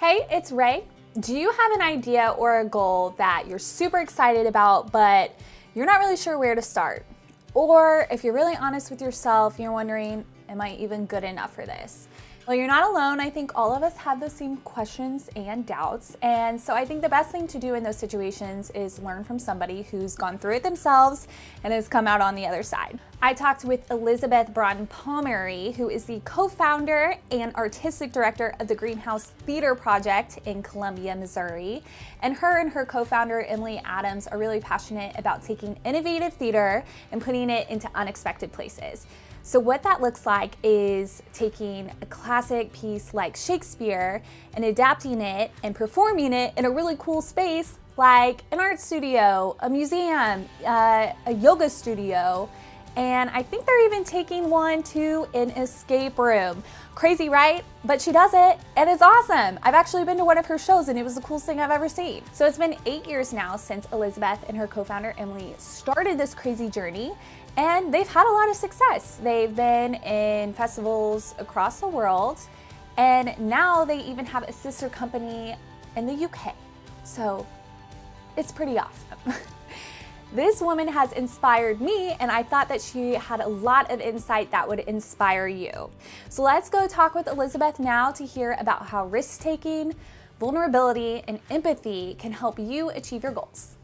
Hey, it's Ray. Do you have an idea or a goal that you're super excited about, but you're not really sure where to start? Or if you're really honest with yourself, you're wondering, am I even good enough for this? Well, you're not alone. I think all of us have those same questions and doubts. And so I think the best thing to do in those situations is learn from somebody who's gone through it themselves and has come out on the other side. I talked with Elizabeth Broughton-Palmieri, who is the co-founder and artistic director of the Greenhouse Theater Project in Columbia, Missouri. And her co-founder, Emily Adams, are really passionate about taking innovative theater and putting it into unexpected places. So what that looks like is taking a classic piece like Shakespeare and adapting it and performing it in a really cool space like an art studio, a museum, a yoga studio, and I think they're even taking one to an escape room. Crazy, right? But she does it, and it's awesome. I've actually been to one of her shows, and it was the coolest thing I've ever seen. So it's been 8 years now since Elizabeth and her co-founder Emily started this crazy journey, and they've had a lot of success. They've been in festivals across the world, and now they even have a sister company in the UK. So it's pretty awesome. This woman has inspired me, and I thought that she had a lot of insight that would inspire you. So let's go talk with Elizabeth now to hear about how risk-taking, vulnerability, and empathy can help you achieve your goals.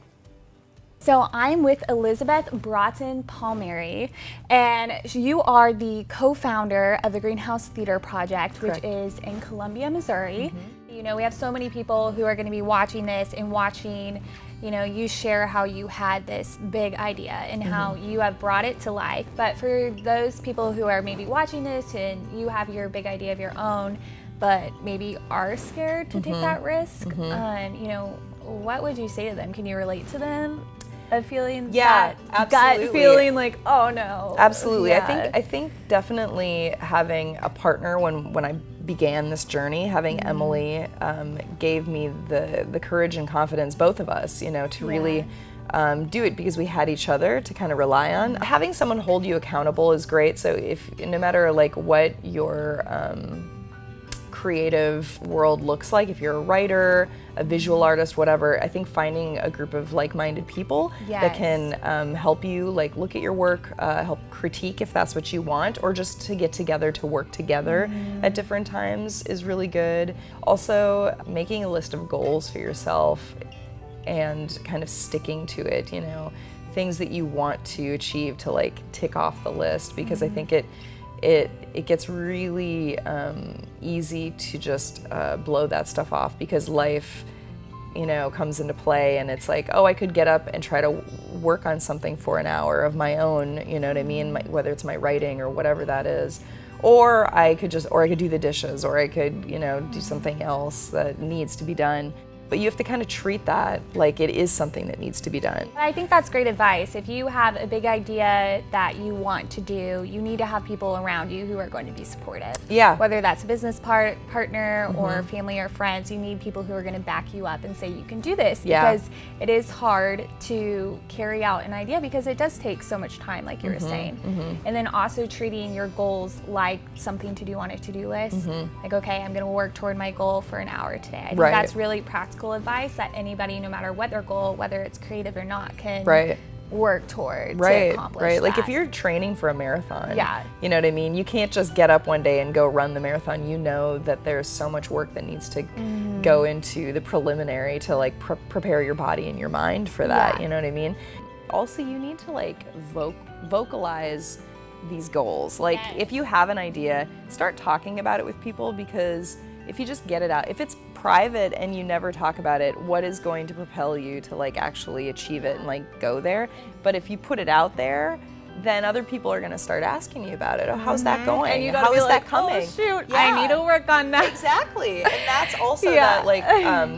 So I'm with Elizabeth Broughton-Palmieri, and you are the co-founder of the Greenhouse Theater Project, Correct. which is in Columbia, Missouri. You know, we have so many people who are going to be watching this and watching, you know, you share how you had this big idea and how you have brought it to life. But for those people who are maybe watching this and you have your big idea of your own, but maybe are scared to take that risk, you know, what would you say to them? Can you relate to them? Of feeling Yeah, that gut absolutely. feeling like, oh no. Absolutely. Yeah. I think definitely having a partner when I began this journey, having Emily gave me the courage and confidence, both of us, you know, to really do it, because we had each other to kind of rely on. Having someone hold you accountable is great. So if no matter like what your creative world looks like, if you're a writer, a visual artist, whatever, I think finding a group of like-minded people that can help you like look at your work, help critique if that's what you want, or just to get together to work together at different times is really good. Also, making a list of goals for yourself and kind of sticking to it, you know, things that you want to achieve to like tick off the list, because I think it gets really easy to just blow that stuff off, because life, you know, comes into play, and it's like, oh, I could get up and try to work on something for an hour of my own, you know what I mean, whether it's my writing or whatever that is, or I could do the dishes, or I could, you know, do something else that needs to be done. But you have to kind of treat that like it is something that needs to be done. I think that's great advice. If you have a big idea that you want to do, you need to have people around you who are going to be supportive. Yeah. Whether that's a business partner or family or friends, you need people who are going to back you up and say you can do this. Yeah. Because it is hard to carry out an idea, because it does take so much time, like you were saying. And then also treating your goals like something to do on a to-do list. Like, okay, I'm going to work toward my goal for an hour today. I think that's really practical advice that anybody, no matter what their goal, whether it's creative or not, can work toward to accomplish Like that. if you're training for a marathon, Yeah. you know what I mean? You can't just get up one day and go run the marathon. You know that there's so much work that needs to go into the preliminary to like prepare your body and your mind for that, you know what I mean? Also, you need to like vocalize these goals. Like if you have an idea, start talking about it with people, because if you just get it out, if it's private and you never talk about it, what is going to propel you to like actually achieve it and like go there? But if you put it out there, then other people are going to start asking you about it. Oh, how's that going? And you How is that oh coming? shoot, Yeah. I need to work on that. Exactly. And that's also that like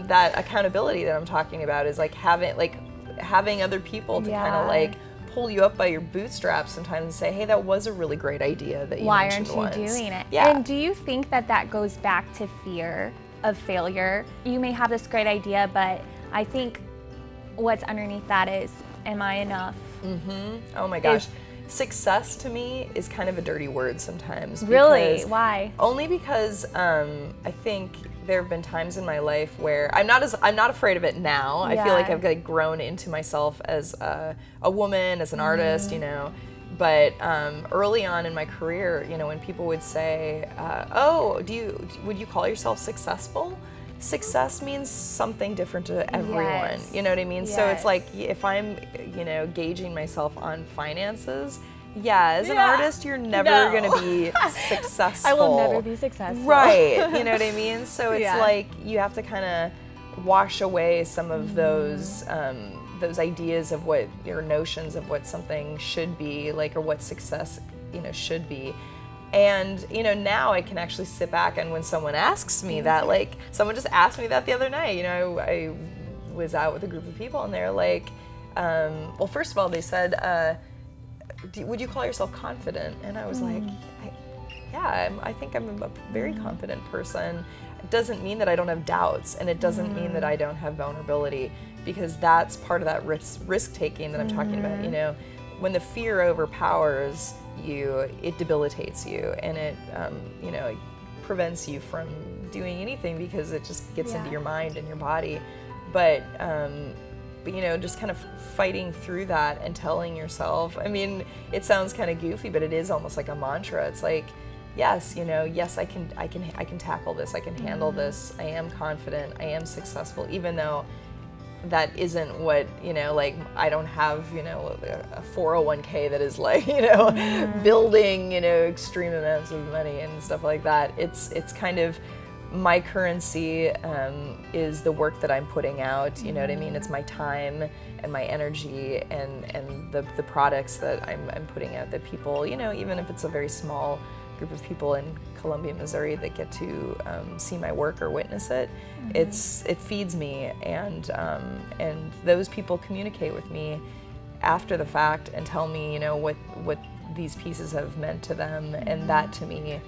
that accountability that I'm talking about, is like having other people to kind of like pull you up by your bootstraps sometimes and say, hey, that was a really great idea that you mentioned once. Why aren't you doing it? Yeah. And do you think that that goes back to fear of failure? You may have this great idea, but I think what's underneath that is, am I enough? Oh my gosh. Success to me is kind of a dirty word sometimes. Really? Why? Only because I think there have been times in my life where I'm not afraid of it now. I feel like I've like grown into myself as a woman, as an artist, you know. But early on in my career, you know, when people would say, "Oh, would you call yourself successful?" Success means something different to everyone. You know what I mean? So it's like if I'm, you know, gauging myself on finances, as an artist, you're never going to be successful. I will never be successful. Right. You know what I mean? So it's like you have to kind of wash away some of those ideas of what your notions of what something should be, like, or what success, you know, should be. And, you know, now I can actually sit back, and when someone asks me that, like, someone just asked me that the other night, you know, I was out with a group of people, and they're like, well, first of all, they said, would you call yourself confident? And I was like, I think I'm a very confident person. It doesn't mean that I don't have doubts, and it doesn't mean that I don't have vulnerability, because that's part of that risk-taking that I'm talking about, you know. When the fear overpowers you, it debilitates you, and it, you know, it prevents you from doing anything because it just gets into your mind and your body. But you know, just kind of fighting through that and telling yourself, I mean, it sounds kind of goofy, but it is almost like a mantra. It's like, yes, you know, yes, I can tackle this, I can handle this, I am confident, I am successful, even though that isn't what, you know, like, I don't have, you know, a 401k that is like, you know, building, you know, extreme amounts of money and stuff like that. It's kind of, my currency is the work that I'm putting out, you know what I mean? It's my time and my energy and the products that I'm putting out that people, you know, even if it's a very small group of people in Columbia, Missouri that get to see my work or witness it, it feeds me, and those people communicate with me after the fact and tell me, you know, what these pieces have meant to them, and that, to me,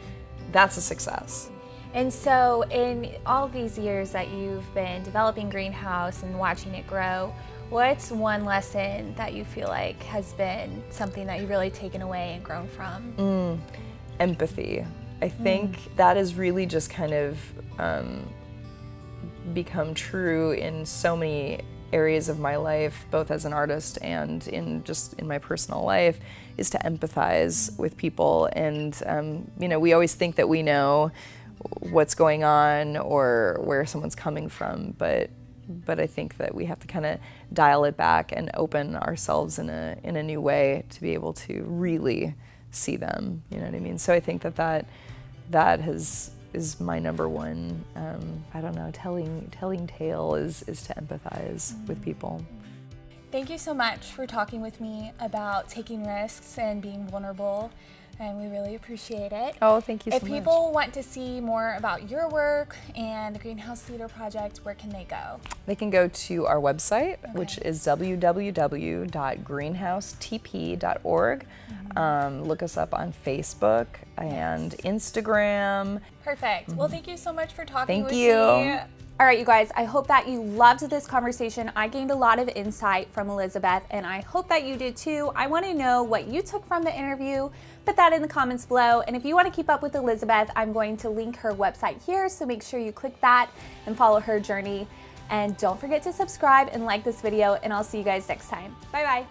that's a success. And so in all these years that you've been developing Greenhouse and watching it grow, what's one lesson that you feel like has been something that you've really taken away and grown from? Empathy. I think that has really just kind of become true in so many areas of my life, both as an artist and in my personal life, is to empathize with people. And you know, we always think that we know what's going on or where someone's coming from, but I think that we have to kind of dial it back and open ourselves in a new way to be able to really see them, you know what I mean? So I think that is my number one, I don't know, telling tale is to empathize with people. Thank you so much for talking with me about taking risks and being vulnerable, and we really appreciate it. Oh, thank you so much. If people want to see more about your work and the Greenhouse Theater Project, where can they go? They can go to our website, which is www.greenhousetp.org. Look us up on Facebook and Instagram. Perfect. Well, thank you so much for talking with Thank you. me. All right, you guys, I hope that you loved this conversation. I gained a lot of insight from Elizabeth, and I hope that you did too. I want to know what you took from the interview. Put that in the comments below. And if you want to keep up with Elizabeth, I'm going to link her website here, so make sure you click that and follow her journey. And don't forget to subscribe and like this video, and I'll see you guys next time. Bye-bye.